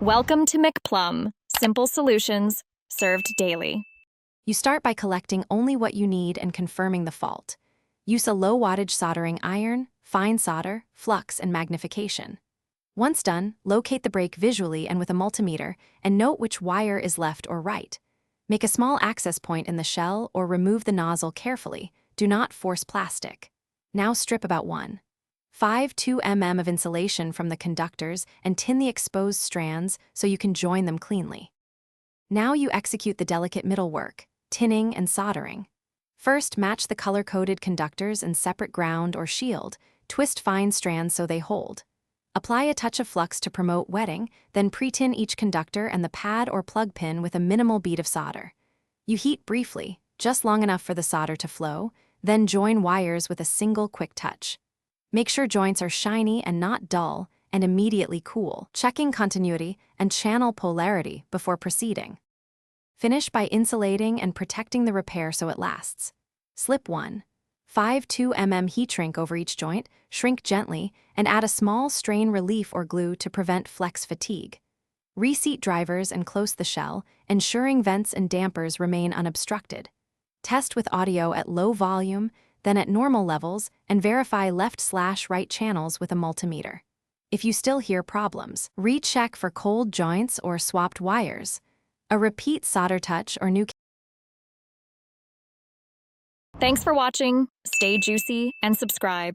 Welcome to McPlum, simple solutions served daily. You start by collecting only what you need and confirming the fault. Use a low-wattage soldering iron, fine solder, flux, and magnification. Once done, locate the break visually and with a multimeter, and note which wire is left or right. Make a small access point in the shell or remove the nozzle carefully. Do not force plastic. Now strip about 1.52 mm of insulation from the conductors and tin the exposed strands so you can join them cleanly. Now you execute the delicate middle work, tinning and soldering. First, match the color-coded conductors in separate ground or shield. Twist fine strands so they hold. Apply a touch of flux to promote wetting, then pre-tin each conductor and the pad or plug pin with a minimal bead of solder. You heat briefly, just long enough for the solder to flow, then join wires with a single quick touch. Make sure joints are shiny and not dull, and immediately cool, checking continuity and channel polarity before proceeding. Finish by insulating and protecting the repair so it lasts. Slip 1.52 mm heat shrink over each joint, shrink gently, and add a small strain relief or glue to prevent flex fatigue. Reseat drivers and close the shell, ensuring vents and dampers remain unobstructed. Test with audio at low volume, then at normal levels, and verify left/right channels with a multimeter. If you still hear problems, recheck for cold joints or swapped wires. A repeat solder touch or new. Thanks for watching. Stay juicy and subscribe.